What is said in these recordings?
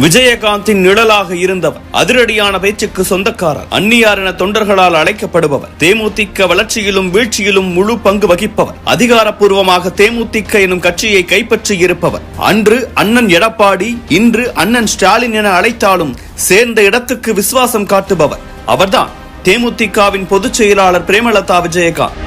விஜயகாந்தின் நிழலாக இருந்தவர், அதிரடியான பேச்சுக்கு சொந்தக்காரர், அந்நியார் என தொண்டர்களால் அழைக்கப்படுபவர், தேமுதிக வளர்ச்சியிலும் வீழ்ச்சியிலும் முழு பங்கு வகிப்பவர், அதிகாரப்பூர்வமாக தேமுதிக எனும் கட்சியை கைப்பற்றி இருப்பவர். அன்று அண்ணன் எடப்பாடி, இன்று அண்ணன் ஸ்டாலின் என அழைத்தாலும் சேர்ந்த இடத்துக்கு விசுவாசம் காட்டுபவர். அவர்தான் தேமுதிகவின் பொதுச் செயலாளர் பிரேமலதா விஜயகாந்த்.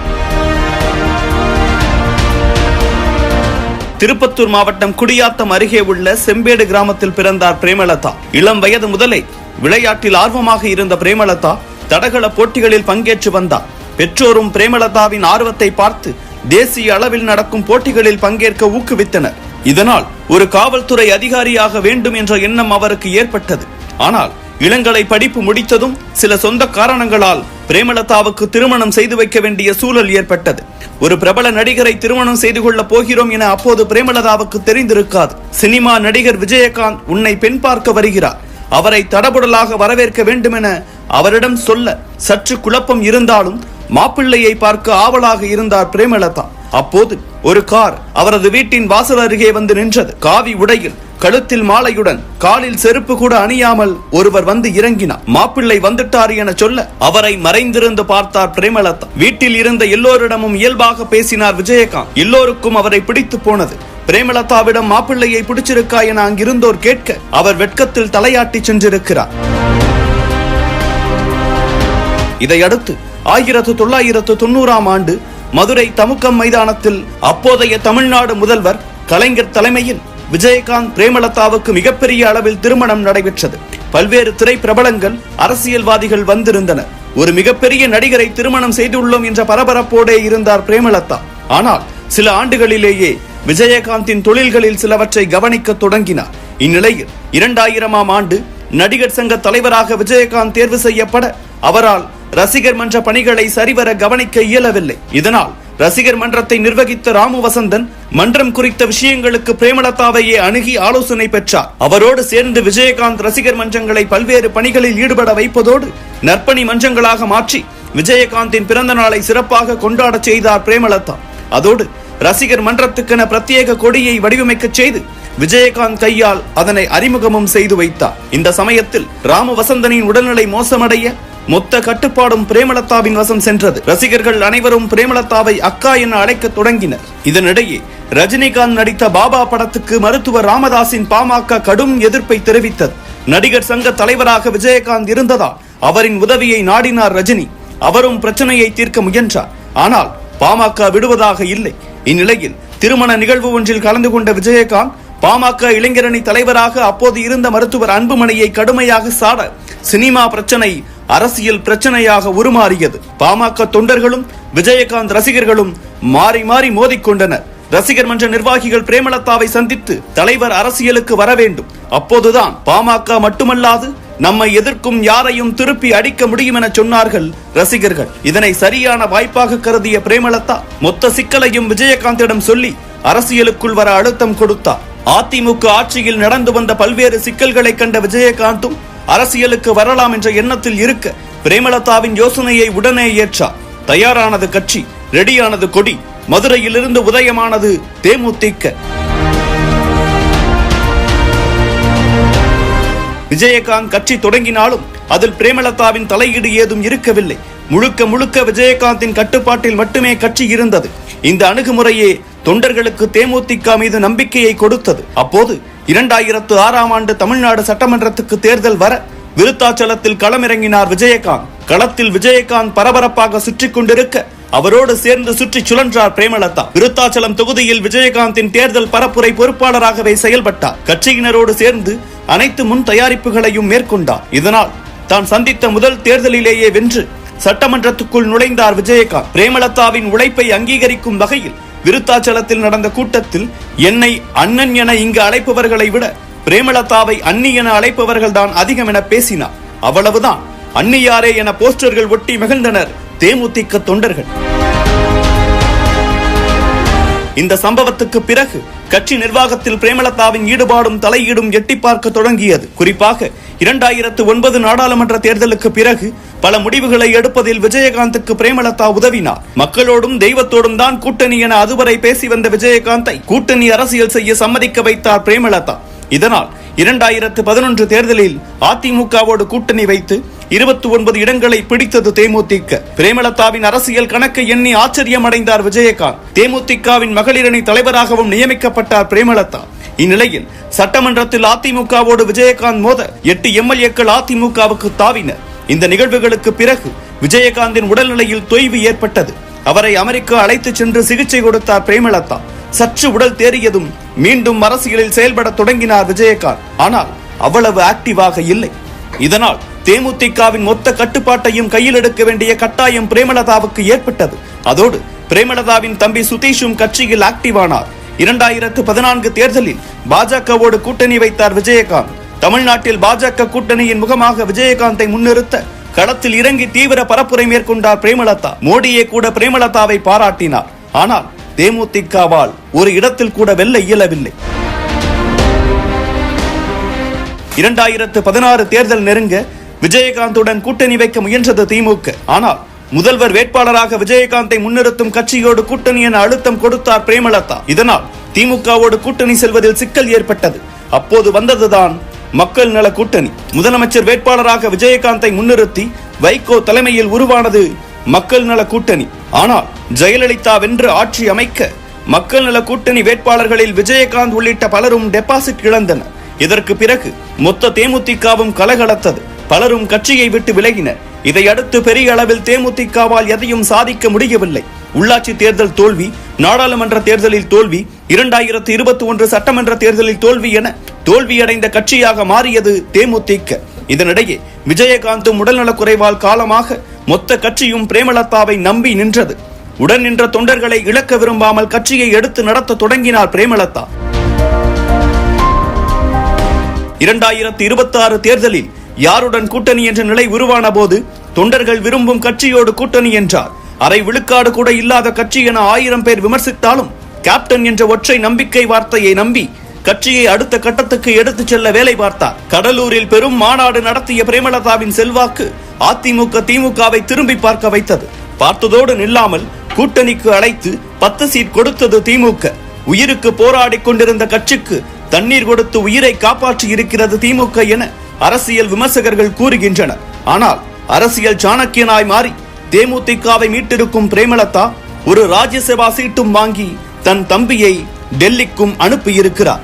திருப்பத்தூர் மாவட்டம் குடியாத்தம் அருகே உள்ள செம்பேடு கிராமத்தில் பிறந்தார் பிரேமலதா. இளம் வயது முதலே விளையாட்டில் ஆர்வமாக இருந்த பிரேமலதா தடகள போட்டிகளில் பங்கேற்று வந்தார். பெற்றோரும் பிரேமலதாவின் ஆர்வத்தை பார்த்து தேசிய அளவில் நடக்கும் போட்டிகளில் பங்கேற்க ஊக்குவித்தனர். இதனால் ஒரு காவல்துறை அதிகாரியாக வேண்டும் என்ற எண்ணம் அவருக்கு ஏற்பட்டது. ஆனால் இளங்கலை படிப்பு முடித்ததும் சில சொந்த காரணங்களால் பிரேமலதாவுக்கு திருமணம் செய்து வைக்க வேண்டிய சூழல் ஏற்பட்டது. ஒரு பிரபல நடிகரை திருமணம் செய்து கொள்ள போகிறோம் என அப்போது பிரேமலதாவுக்கு தெரிந்திருக்காது. சினிமா நடிகர் விஜயகாந்த் உன்னை பெண் பார்க்க வருகிறார், அவரை தடபுடலாக வரவேற்க வேண்டும் என அவரிடம் சொல்ல சற்று குழப்பம் இருந்தாலும் மாப்பிள்ளையை பார்க்க ஆவலாக இருந்தார் பிரேமலதா. அப்போது ஒரு கார் அவரது வீட்டின் வாசல் அருகே வந்து நின்றது. காவி உடையில், கழுத்தில் மாலையுடன், காலில் செருப்பு கூட அணியாமல் ஒருவர் வந்து இறங்கினார். மாப்பிள்ளை வந்துட்டார் என சொல்ல அவரை மறைந்திருந்து பார்த்தார் பிரேமலதா. வீட்டில் இருந்த எல்லோரிடமும் இயல்பாக பேசினார் விஜயகாந்த். எல்லோருக்கும் அவரை பிடித்து போனது. பிரேமலதாவிடம் மாப்பிள்ளையை பிடிச்சிருக்கா என அங்கிருந்தோர் கேட்க அவர் வெட்கத்தில் தலையாட்டி சென்றிருக்கிறார். இதையடுத்து 1990ஆம் ஆண்டு மதுரை தமுக்கம் மைதானத்தில் அப்போதைய தமிழ்நாடு முதல்வர் கலைஞர் தலைமையில் விஜயகாந்த் பிரேமலதாவுக்கு மிகப்பெரிய அளவில் திருமணம் நடைபெற்றது. பல்வேறு திரை பிரபலங்கள், அரசியல்வாதிகள் வந்திருந்தனர். ஒரு மிகப்பெரிய நடிகரை திருமணம் செய்துள்ளோம் என்ற பரபரப்போடே இருந்தார் பிரேமலதா. ஆனால் சில ஆண்டுகளிலேயே விஜயகாந்தின் தொழில்களில் சிலவற்றை கவனிக்க தொடங்கினார். இந்நிலையில் 2000ஆம் ஆண்டு நடிகர் சங்க தலைவராக விஜயகாந்த் தேர்வு செய்யப்பட அவரால் ரசிகர் மன்ற பணிகளை சரிவர கவனிக்க இயலவில்லை. இதனால் ரசிகர் மன்றத்தை நிர்வகித்த ராமு வசந்தன் மன்றம் குறித்த விஷயங்களுக்கு பிரேமலதாவையே அணுகி ஆலோசனை பெற்றார். அவரோடு சேர்ந்து விஜயகாந்த் ரசிகர் மன்றங்களை பல்வேறு பணிகளில் ஈடுபட வைப்பதோடு நற்பணி மன்றங்களாக மாற்றி விஜயகாந்தின் பிறந்த நாளை சிறப்பாக கொண்டாட செய்தார் பிரேமலதா. அதோடு ரசிகர் மன்றத்துக்கென பிரத்யேக கொடியை வடிவமைக்க செய்து விஜயகாந்த் கையால் அதனை அறிமுகமும் செய்து வைத்தார். இந்த சமயத்தில் ராமு வசந்தனின் உடல்நிலை மோசமடைய மொத்த கட்டுப்பாடும் பிரேமலதாவின் வசம் சென்றது. ரசிகர்கள் அனைவரும் பிரேமலதாவை அக்கா என அழைக்க தொடங்கினர். இதனிடையே ரஜினிகாந்த் நடித்த பாபா படத்துக்கு மருத்துவர் ராமதாஸின் பாமக கடும் எதிர்ப்பை தெரிவித்தது. நடிகர் சங்க தலைவராக விஜயகாந்த் இருந்ததால் அவரின் உதவியை நாடினார் ரஜினி. அவரும் பிரச்சனையை தீர்க்க முயன்றார். ஆனால் பாமக விடுவதாக இல்லை. இந்நிலையில் திருமண நிகழ்வு ஒன்றில் கலந்து கொண்ட விஜயகாந்த் பாமக இளைஞரணி தலைவராக அப்போது இருந்த மருத்துவர் அன்புமணியை கடுமையாக சாட சினிமா பிரச்சனை அரசியல் பிரச்சனையாக உருமாறியது. பாமக தொண்டர்களும் விஜயகாந்த் ரசிகர்களும் மாறி மாறி மோதிக்கொண்டனர். ரசிகர் மன்ற நிர்வாகிகள் பிரேமலதாவை சந்தித்து தலைவர் அரசியலுக்கு வர வேண்டும், அப்போதுதான் பாமக மட்டுமல்லாது நம்மை எதிர்க்கும் யாரையும் திருப்பி அடிக்க முடியும் என சொன்னார்கள் ரசிகர்கள். இதனை சரியான வாய்ப்பாக கருதிய பிரேமலதா மொத்த சிக்கலையும் விஜயகாந்திடம் சொல்லி அரசியலுக்குள் வர அழுத்தம் கொடுத்தார். அதிமுக ஆட்சியில் நடந்து வந்த பல்வேறு சிக்கல்களை கண்ட விஜயகாந்தும் அரசியலுக்கு வரலாம் என்ற எண்ணத்தில் இருக்க பிரேமலதாவின் யோசனையை உடனே ஏற்றார். தயாரானது கட்சி, ரெடியானது கொடி. மதுரையிலிருந்து உதயமானது தேமுதிக. விஜயகாந்த் கட்சி தொடங்கினாலும் அதில் பிரேமலதாவின் தலையீடு ஏதும் இருக்கவில்லை. முழுக்க முழுக்க விஜயகாந்தின் கட்டுப்பாட்டில் மட்டுமே கட்சி இருந்தது. இந்த அணுகுமுறையே தொண்டர்களுக்கு தேமுதிக மீது நம்பிக்கையை கொடுத்தது. அப்போது 2006ஆம் ஆண்டு தமிழ்நாடு சட்டமன்றத்துக்கு தேர்தல் வர விருத்தாச்சலத்தில் களமிறங்கினார் விஜயகாந்த். களத்தில் விஜயகாந்த் பரபரப்பாக சுற்றி கொண்டிருக்க அவரோடு சேர்ந்து சுற்றி சுழன்றார் பிரேமலதா. விருத்தாச்சலம் தொகுதியில் விஜயகாந்தின் தேர்தல் பரப்புரை பொறுப்பாளராகவே செயல்பட்டார். கட்சியினரோடு சேர்ந்து அனைத்து முன் தயாரிப்புகளையும் மேற்கொண்டார். இதனால் தான் சந்தித்த முதல் தேர்தலிலேயே வென்று சட்டமன்றத்துக்குள் நுழைந்தார் விஜயகாந்த். பிரேமலதாவின் உழைப்பை அங்கீகரிக்கும் வகையில் விருத்தாச்சலத்தில் நடந்த கூட்டத்தில் என்னை அண்ணன் என இங்கு அழைப்பவர்களை விட பிரேமலதாவை அண்ணி என அழைப்பவர்கள் தான் அதிகம் என பேசினார். அவ்வளவுதான். அண்ணியாரே என போஸ்டர்கள் ஒட்டி மகிழ்ந்தனர் தேமுதிக தொண்டர்கள். இந்த சம்பவத்துக்கு பிறகு கட்சி நிர்வாகத்தில் பிரேமலதாவின் ஈடுபாடும் தலையீடும் எட்டி பார்க்க தொடங்கியது. குறிப்பாக 2009 நாடாளுமன்ற தேர்தலுக்கு பிறகு பல முடிவுகளை எடுப்பதில் விஜயகாந்துக்கு பிரேமலதா உதவினார். மக்களோடும் தெய்வத்தோடும் தான் கூட்டணி என அதுவரை பேசி வந்த விஜயகாந்தை கூட்டணி அரசியல் செய்ய சம்மதிக்க வைத்தார் பிரேமலதா. இதனால் 2011 தேர்தலில் அதிமுகவோடு கூட்டணி வைத்து 29 இடங்களை பிடித்தது தேமுதிக. பிரேமலதாவின் அரசியல் கணக்கை எண்ணி ஆச்சரியம் அடைந்தார் விஜயகாந்த். தேமுதிகவின் மகளிரணி தலைவராகவும் நியமிக்கப்பட்டார் பிரேமலதா. இந்நிலையில் சட்டமன்றத்தில் அதிமுகவோடு விஜயகாந்த் மோத 8 எம்எல்ஏக்கள் அதிமுகவுக்கு தாவினர். இந்த நிகழ்வுகளுக்கு பிறகு விஜயகாந்தின் உடல்நிலையில் தொய்வு ஏற்பட்டது. அவரை அமெரிக்கா அழைத்து சென்று சிகிச்சை கொடுத்தார் பிரேமலதா. சற்று உடல் தேறியதும் மீண்டும் அரசியலில் செயல்பட தொடங்கினார் விஜயகாந்த். ஆனால் அவ்வளவு ஆக்டிவாக இல்லை. இதனால் தேமுதிகவின் மொத்த கட்டுப்பாட்டையும் கையில் எடுக்க வேண்டிய கட்டாயம் பிரேமலதாவுக்கு ஏற்பட்டது. அதோடு பிரேமலதாவின் தம்பி சுதீஷும் கட்சியில் ஆக்டிவானார். 2014 தேர்தலில் பாஜகவோடு கூட்டணி வைத்தார் விஜயகாந்த். தமிழ்நாட்டில் பாஜக கூட்டணியின் முகமாக விஜயகாந்தை முன்னிறுத்த களத்தில் இறங்கி தீவிர பரப்புரை மேற்கொண்டார் பிரேமலதா. மோடியே கூட பிரேமலதாவை பாராட்டினார். ஆனால் தேமுதிகவால் ஒரு இடத்தில் கூட வெல்ல இயலவில்லை. 2016 தேர்தல் நெருங்க விஜயகாந்துடன் கூட்டணி வைக்க முயன்றது திமுக. ஆனால் முதல்வர் வேட்பாளராக விஜயகாந்தை முன்னிறுத்தும் கட்சியோடு கூட்டணி என அழுத்தம் கொடுத்தார் பிரேமலதா. இதனால் திமுகவோடு கூட்டணி செல்வதில் சிக்கல் ஏற்பட்டது. அப்போது வந்ததுதான் மக்கள் நல கூட்டணி. முதலமைச்சர் வேட்பாளராக விஜயகாந்தை முன்னிறுத்தி வைகோ தலைமையில் உருவானது மக்கள் நல கூட்டணி. ஆனால் ஜெயலலிதா வென்று ஆட்சி அமைக்க மக்கள் நல கூட்டணி வேட்பாளர்களில் விஜயகாந்த் உள்ளிட்ட பலரும் டெபாசிட் இழந்தனர். இதற்கு பிறகு மொத்த தேமுதிகவும் கலகலத்தது. பலரும் கட்சியை விட்டு விலகினர். இதையடுத்து பெரிய அளவில் தேமுதிகவால் எதையும் சாதிக்க முடியவில்லை. உள்ளாட்சி தேர்தல் தோல்வி, நாடாளுமன்ற தேர்தலில் தோல்வி, 2021 சட்டமன்ற தேர்தலில் தோல்வி என தோல்வியடைந்த கட்சியாக மாறியது தேமுதிக. இதனிடையே விஜயகாந்தும் உடல்நலக் குறைவால் காலமாக மொத்த கட்சியும் பிரேமலதாவை நம்பி நின்றது. உடன் நின்ற தொண்டர்களை இழக்க விரும்பாமல் கட்சியை எடுத்து நடத்த தொடங்கினார் பிரேமலதா. 2026 தேர்தலில் யாருடன் கூட்டணி என்ற நிலை உருவான போது தொண்டர்கள் விரும்பும் கட்சியோடு கூட்டணி என்றார். அரை விழுக்காடு கூட இல்லாத கட்சி என 1000 பேர் விமர்சித்தாலும் கேப்டன் என்ற ஒற்றை நம்பிக்கை வார்த்தையை நம்பி கட்சியை அடுத்த கட்டத்துக்கு எடுத்துச் செல்ல வேலை பார்த்தார். கடலூரில் பெரும் மாநாடு நடத்திய பிரேமலதாவின் செல்வாக்கு அதிமுக திமுகவை திரும்பி பார்க்க வைத்தது. பார்த்ததோடு நில்லாமல் கூட்டணிக்கு அழைத்து 10 சீட் கொடுத்தது திமுக. உயிருக்கு போராடி கொண்டிருந்த கட்சிக்கு தண்ணீர் கொடுத்து உயிரை காப்பாற்றி இருக்கிறது திமுக என அரசியல் விமர்சகர்கள் கூறுகின்றனர். ஆனால் அரசியல் சாணக்கியனாய் மாறி தேமுதிகவை மீட்டிருக்கும் பிரேமலதா ஒரு ராஜ்யசபா சீட்டும் வாங்கி தன் தம்பியை டெல்லிக்கும் அனுப்பியிருக்கிறார்.